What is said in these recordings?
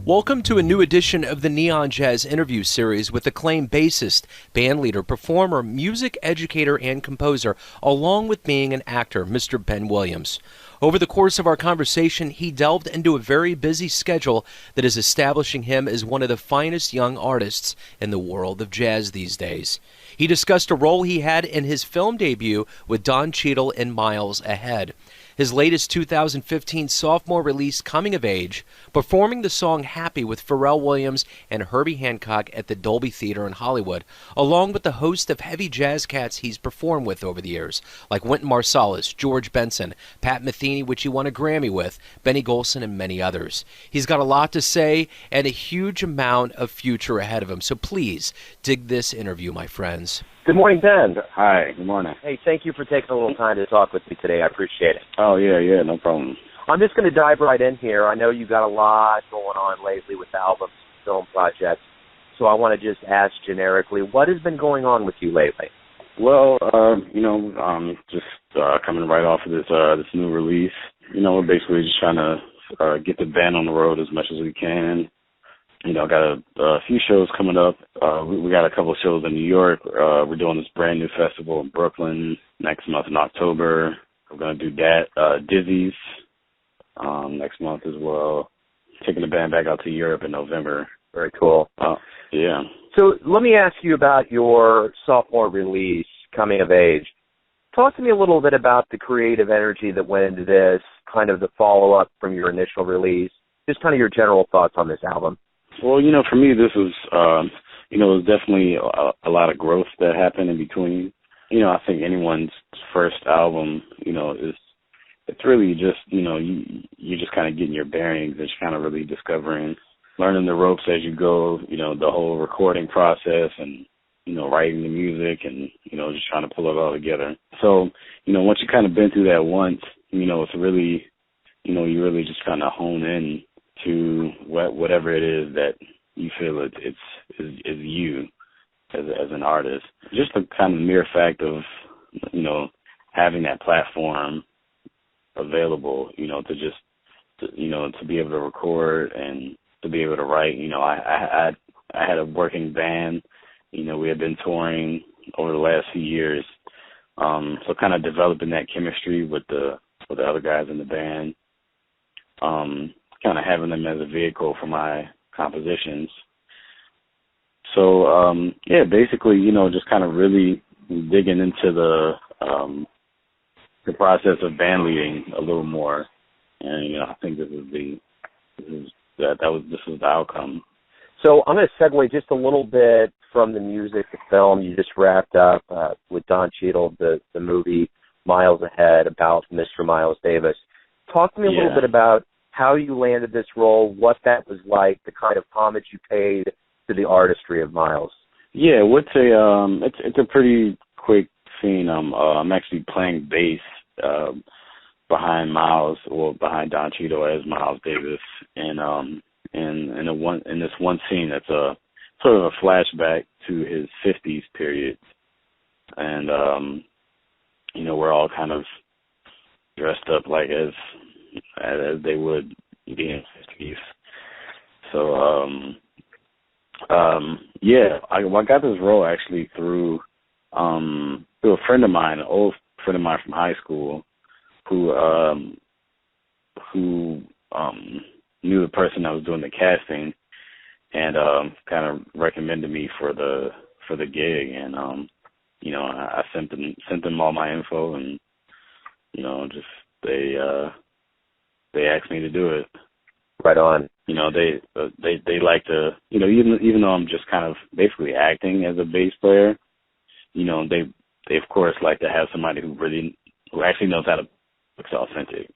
Welcome to a new edition of the Neon Jazz interview series with acclaimed bassist, bandleader, performer, music educator, and composer, along with being an actor, Mr. Ben Williams. Over the course of our conversation, he delved into a very busy schedule that is establishing him as one of the finest young artists in the world of jazz these days. He discussed a role he had in his film debut with Don Cheadle in Miles Ahead. His latest 2015 sophomore release, Coming of Age, performing the song Happy with Pharrell Williams and Herbie Hancock at the Dolby Theater in Hollywood, along with the host of heavy jazz cats he's performed with over the years, like Wynton Marsalis, George Benson, Pat Metheny, which he won a Grammy with, Benny Golson, and many others. He's got a lot to say and a huge amount of future ahead of him, so please dig this interview, my friends. Good morning, Ben. Hi, good morning. Hey, thank you for taking a little time to talk with me today. I appreciate it. Oh, yeah, no problem. I'm just going to dive right in here. I know you got a lot going on lately with albums, film projects, so I want to just ask generically, what has been going on with you lately? Well, just coming right off of this new release. We're basically just trying to get the band on the road as much as we can. Got a few shows coming up. We got a couple of shows in New York. We're doing this brand new festival in Brooklyn next month in October. We're going to do that. Dizzy's next month as well. Taking the band back out to Europe in November. Very cool. Yeah. So let me ask you about your sophomore release, Coming of Age. Talk to me a little bit about the creative energy that went into this, kind of the follow-up from your initial release, just kind of your general thoughts on this album. Well, for me, this was, it was definitely a lot of growth that happened in between. I think anyone's first album, it's really just, you're just kind of getting your bearings and just kind of really discovering, learning the ropes as you go, the whole recording process and, writing the music and, just trying to pull it all together. So, once you kind of been through that once, it's really, you really just kind of hone in to whatever it is that you feel is you as an artist. Just the kind of mere fact of, having that platform available, to be able to record and to be able to write. I had a working band. We had been touring over the last few years. So kind of developing that chemistry with the other guys in the band. Kind of having them as a vehicle for my compositions. So, basically, just kind of really digging into the process of band leading a little more. And, I think this was the outcome. So I'm going to segue just a little bit from the music to film. You just wrapped up with Don Cheadle, the movie Miles Ahead about Mr. Miles Davis. Talk to me a little bit about how you landed this role, what that was like, the kind of homage you paid to the artistry of Miles. Yeah, it's a pretty quick scene. I'm actually playing bass behind Miles, or behind Don Cheadle as Miles Davis, and in this one scene that's a sort of a flashback to his 50s period, and we're all kind of dressed up like as they would be in 50s. So, I got this role actually through a friend of mine, an old friend of mine from high school, who knew the person that was doing the casting, and kind of recommended me for the gig, and I sent them all my info, and they asked me to do it. Right on. They like to, even though I'm just kind of basically acting as a bass player, they of course like to have somebody who actually knows how to look authentic.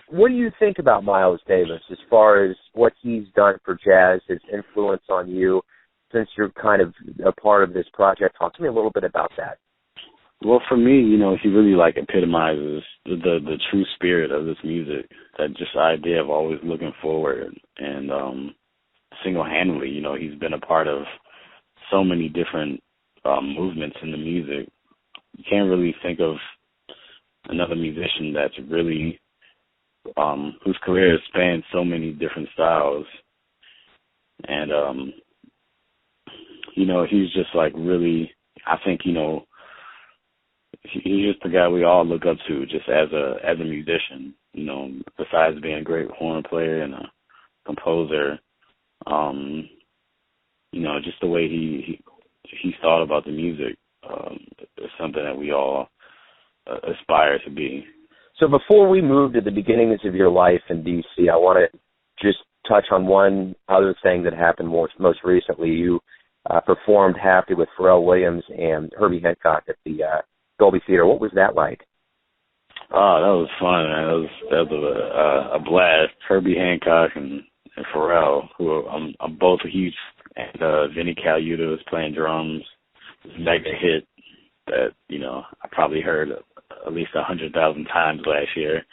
What do you think about Miles Davis as far as what he's done for jazz, his influence on you, since you're kind of a part of this project? Talk to me a little bit about that. Well, for me, he really epitomizes the true spirit of this music. That just idea of always looking forward, and single-handedly, he's been a part of so many different movements in the music. You can't really think of another musician that's really whose career has spanned so many different styles And he's just like really, I think, he's just the guy we all look up to just as a musician, besides being a great horn player and a composer. Just the way he thought about the music is something that we all aspire to be. So before we move to the beginnings of your life in D.C., I want to just touch on one other thing that happened most recently. You performed Happy with Pharrell Williams and Herbie Hancock at the Dolby Theater. What was that like? Oh, that was fun, man. That was a blast. Herbie Hancock and Pharrell, who I'm both a huge, and Vinny Colaiuta was playing drums. It was a mega hit that I probably heard at least 100,000 times last year.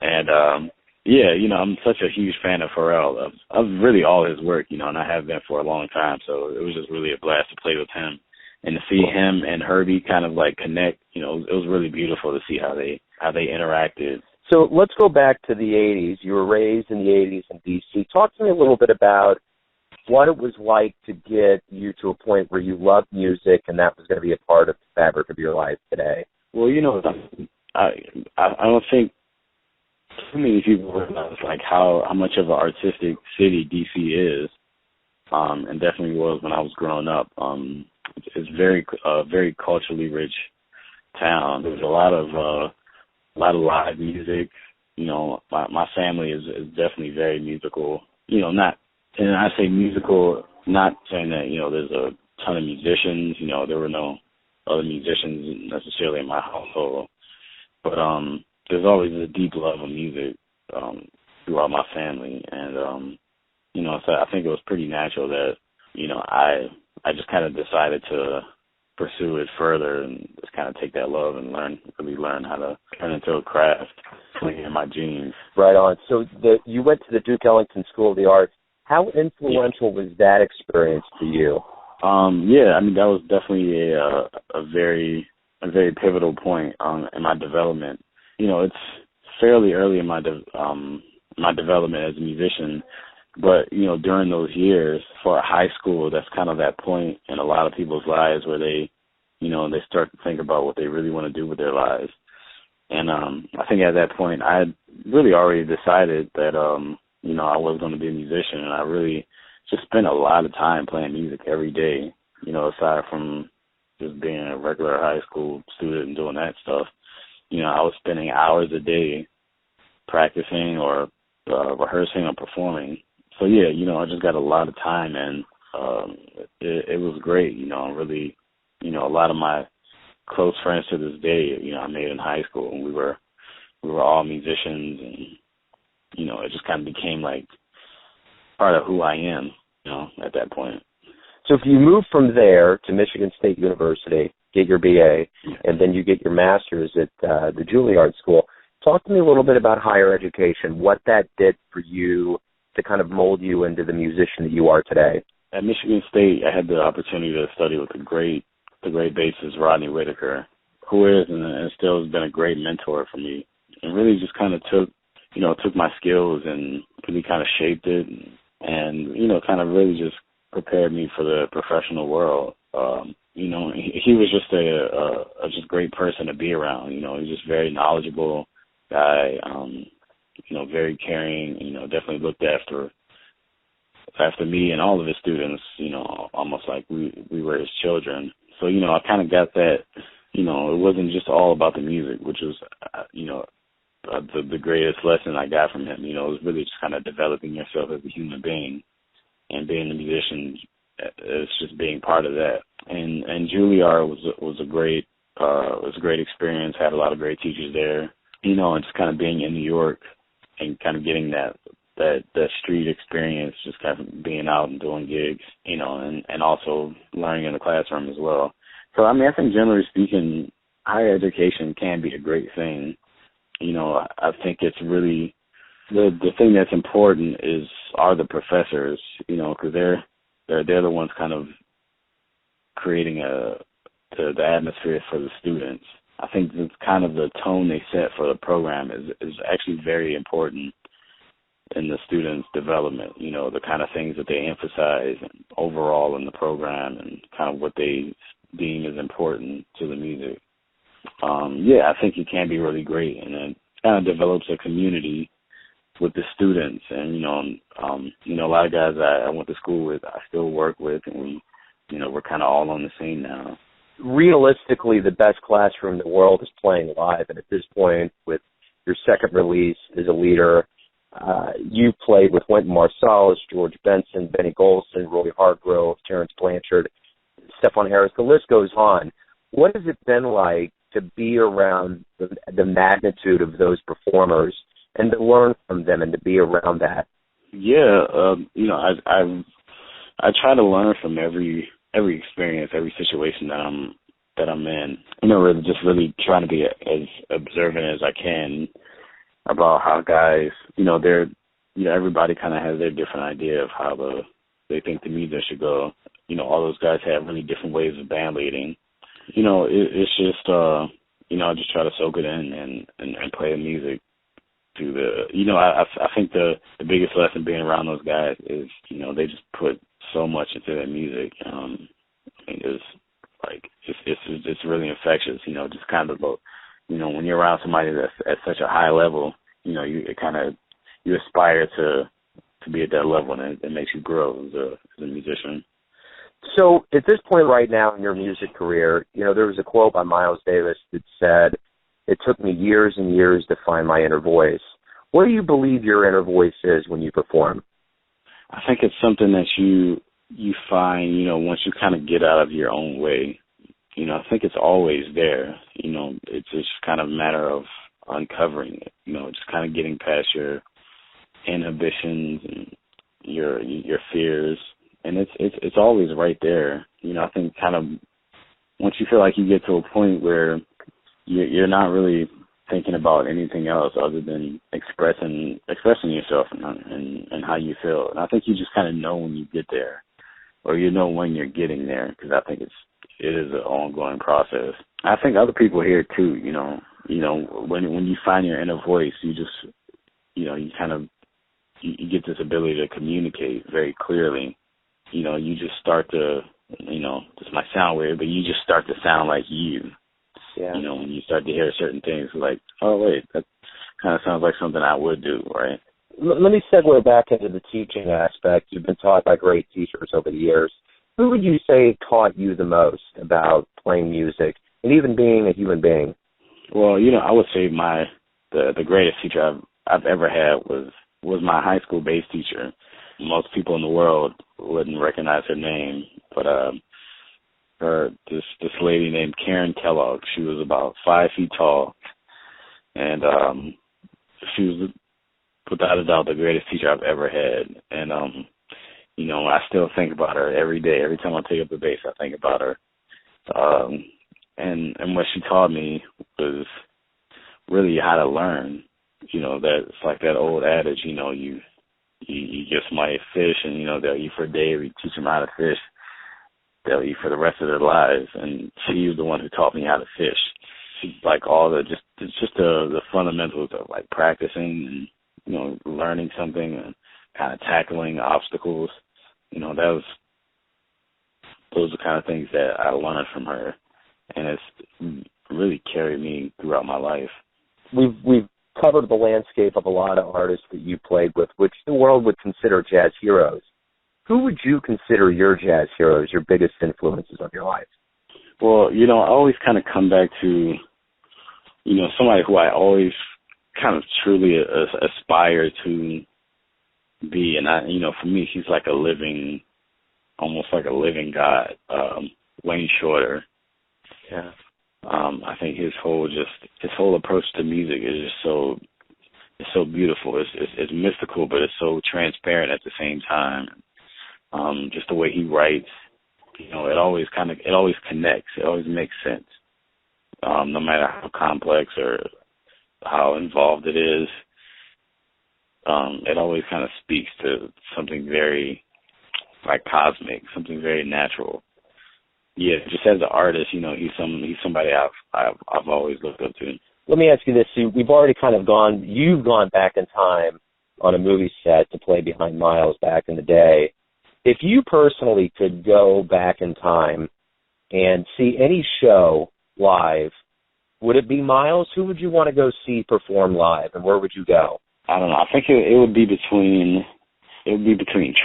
And I'm such a huge fan of Pharrell. Of really all his work, and I have been for a long time. So it was just really a blast to play with him and to see him and Herbie kind of like connect. It was really beautiful to see how they interacted. So let's go back to the 80s. You were raised in the 80s in D.C. Talk to me a little bit about what it was like to get you to a point where you loved music and that was going to be a part of the fabric of your life today. Well, I don't think too many people realize like how much of an artistic city D.C. is, and definitely was when I was growing up. It's very culturally rich town. There's a lot of live music. My family is definitely very musical. And I say musical, not saying that, there's a ton of musicians. There were no other musicians necessarily in my household. But there's always a deep love of music throughout my family. And, so I think it was pretty natural that, I just kind of decided to pursue it further and just kind of take that love and really learn how to turn into a craft, in my genes. Right on. So you went to the Duke Ellington School of the Arts. How influential was that experience to you? That was definitely a very pivotal point in my development. It's fairly early in my development as a musician, but during those years for high school, that's kind of that point in a lot of people's lives where they start to think about what they really want to do with their lives. And I think at that point I had really already decided that I was going to be a musician, and I really just spent a lot of time playing music every day, aside from just being a regular high school student and doing that stuff. I was spending hours a day practicing or rehearsing or performing. So, I just got a lot of time, and it was great. Really, a lot of my close friends to this day, I made in high school, and we were all musicians, and it just kind of became like part of who I am, at that point. So if you move from there to Michigan State University, get your BA, and then you get your master's at the Juilliard School, talk to me a little bit about higher education, what that did for you to kind of mold you into the musician that you are today. At Michigan State, I had the opportunity to study with the great bassist Rodney Whitaker, who is and still has been a great mentor for me, and really just kind of took my skills and really kind of shaped it and kind of really just prepared me for the professional world. He was just a just great person to be around. He was just very knowledgeable guy, very caring, definitely looked after me and all of his students, almost like we were his children. So, I kind of got that, it wasn't just all about the music, which was, the greatest lesson I got from him. It was really just kind of developing yourself as a human being, and being a musician is just being part of that. And Juilliard was a great experience. Had a lot of great teachers there, and just kind of being in New York and kind of getting that street experience, just kind of being out and doing gigs, and also learning in the classroom as well. So I think generally speaking, higher education can be a great thing. I think it's really the thing that's important are the professors, because they're the ones kind of creating the atmosphere for the students. I think it's kind of the tone they set for the program is actually very important. in the students' development, you know, the kind of things that they emphasize overall in the program and kind of what they deem as important to the music. I think it can be really great, and it kind of develops a community with the students. And, a lot of guys I went to school with, I still work with, and we're kind of all on the same now. Realistically, the best classroom in the world is playing live, and at this point, with your second release as a leader, you played with Wynton Marsalis, George Benson, Benny Golson, Roy Hargrove, Terrence Blanchard, Stephon Harris. The list goes on. What has it been like to be around the magnitude of those performers and to learn from them and to be around that? I try to learn from every experience, every situation that I'm in. Really trying to be as observant as I can about how guys, everybody kind of has their different idea of how they think the music should go. All those guys have really different ways of band leading. It's just, I just try to soak it in and play the music to I think the biggest lesson being around those guys is, they just put so much into their music. It's really infectious, just kind of about, when you're around somebody that's at such a high level, you aspire to be at that level, and it makes you grow as a musician. So at this point right now in your music career, there was a quote by Miles Davis that said, "It took me years and years to find my inner voice." What do you believe your inner voice is when you perform? I think it's something that you find, once you kind of get out of your own way. I think it's always there. It's just kind of a matter of uncovering it, just kind of getting past your inhibitions and your fears. And it's always right there. I think kind of once you feel like you get to a point where you're not really thinking about anything else other than expressing yourself and how you feel. And I think you just kind of know when you get there, or when you're getting there, because I think it is an ongoing process. I think other people hear too. When you find your inner voice, you just you kind of you get this ability to communicate very clearly. You just start to, this might sound weird, but you just start to sound like you. Yeah. When you start to hear certain things, like, oh, wait, that kind of sounds like something I would do, right? Let me segue back into the teaching aspect. You've been taught by great teachers over the years. Who would you say taught you the most about playing music and even being a human being? Well, I would say the greatest teacher I've ever had was my high school bass teacher. Most people in the world wouldn't recognize her name, but this lady named Karen Kellogg, she was about 5 feet tall, and she was without a doubt the greatest teacher I've ever had. And I still think about her every day. Every time I take up the bass, I think about her. And what she taught me was really how to learn. That it's like that old adage, you give somebody a fish and, they'll eat for a day. If you teach them how to fish, they'll eat for the rest of their lives. And she was the one who taught me how to fish. She, like the fundamentals of like practicing and, learning something and kind of tackling obstacles. Those are the kind of things that I learned from her. And it's really carried me throughout my life. We've covered the landscape of a lot of artists that you played with, which the world would consider jazz heroes. Who would you consider your jazz heroes, your biggest influences of your life? Well, I always kind of come back to, somebody who I always kind of truly aspire to be. And for me, he's like almost like a living God, Wayne Shorter. Yeah. I think his whole approach to music is just so beautiful. It's mystical, but it's so transparent at the same time. Just the way he writes, it always connects. It always makes sense. No matter how complex or how involved it is, it always kind of speaks to something very like cosmic, something very natural. Yeah, just as an artist, he's somebody I've always looked up to. Let me ask you this: you've already you've gone back in time on a movie set to play behind Miles back in the day. If you personally could go back in time and see any show live, would it be Miles? Who would you want to go see perform live, and where would you go? I don't know. I think it would be between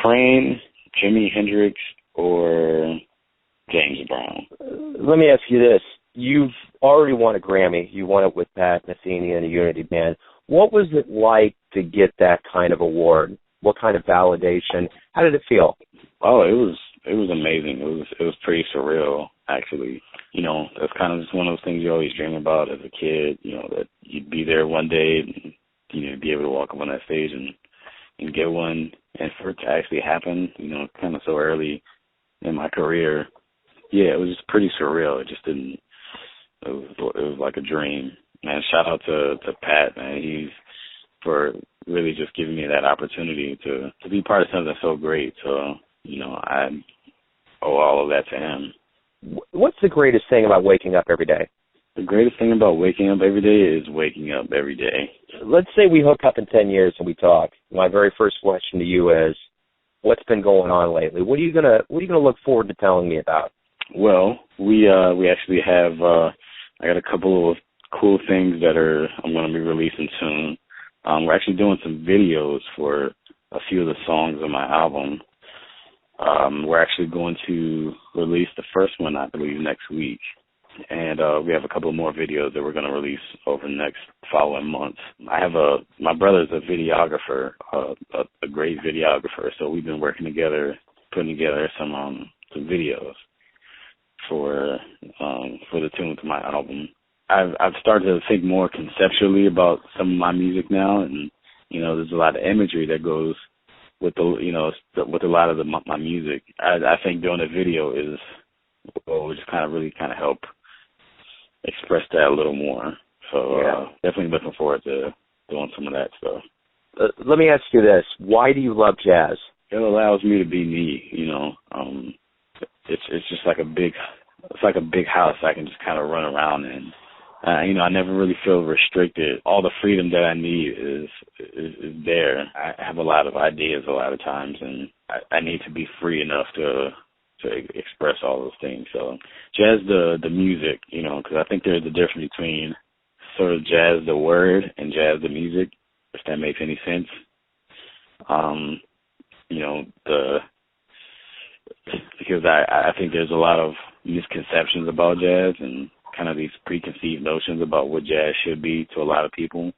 Train, Jimi Hendrix, or James Brown. Let me ask you this. You've already won a Grammy. You won it with Pat Metheny and the Unity Band. What was it like to get that kind of award? What kind of validation? How did it feel? Oh, it was amazing. It was pretty surreal, actually. You know, it's kind of just one of those things you always dream about as a kid, you know, that you'd be there one day and, you know, be able to walk up on that stage and get one. And for it to actually happen, you know, kind of so early in my career, yeah, it was just pretty surreal. It was like a dream. Man, shout out to Pat, man. He's for really just giving me that opportunity to be part of something so great. So, you know, I owe all of that to him. What's the greatest thing about waking up every day? The greatest thing about waking up every day is waking up every day. Let's say we hook up in 10 years and we talk. My very first question to you is, what's been going on lately? What are you gonna look forward to telling me about? Well, we actually have I got a couple of cool things that I'm going to be releasing soon. We're actually doing some videos for a few of the songs on my album. We're actually going to release the first one, I believe, next week. And we have a couple more videos that we're going to release over the next following months. My brother's a videographer, a great videographer, so we've been working together, putting together some videos for the tune to my album. I've started to think more conceptually about some of my music now, and you know, there's a lot of imagery that goes with with a lot of my music. I think doing a video will just really help express that a little more. So definitely looking forward to doing some of that stuff. Let me ask you this: why do you love jazz? It allows me to be me. You know, it's just like a big house I can just kind of run around in. You know, I never really feel restricted. All the freedom that I need is there. I have a lot of ideas a lot of times, and I need to be free enough to express all those things. So jazz, the music, you know, because I think there's a difference between sort of jazz the word and jazz the music, if that makes any sense. You know, because I think there's a lot of misconceptions about jazz and kind of these preconceived notions about what jazz should be to a lot of people,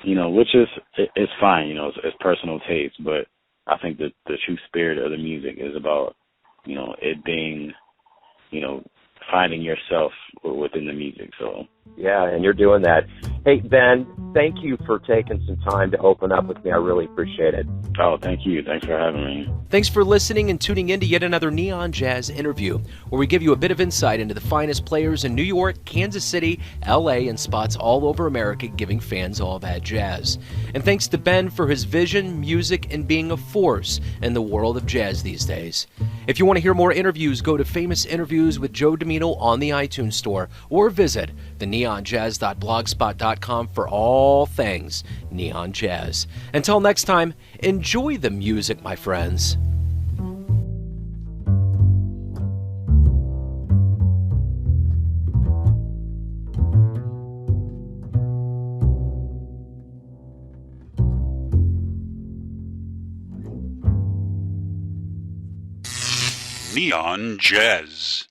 you know, which is, it's fine, you know, it's personal taste, but I think that the true spirit of the music is about, you know, it being, you know, finding yourself within the music. So yeah, and you're doing that. Hey, Ben, thank you for taking some time to open up with me. I really appreciate it. Oh, thank you. Thanks for having me. Thanks for listening and tuning in to yet another Neon Jazz interview, where we give you a bit of insight into the finest players in New York, Kansas City, LA, and spots all over America, giving fans all that jazz. And thanks to Ben for his vision, music, and being a force in the world of jazz these days. If you want to hear more interviews, go to Famous Interviews with Joe Domino on the iTunes Store, or visit theneonjazz.blogspot.com for all things neon jazz. Until next time, enjoy the music, my friends. Neon Jazz.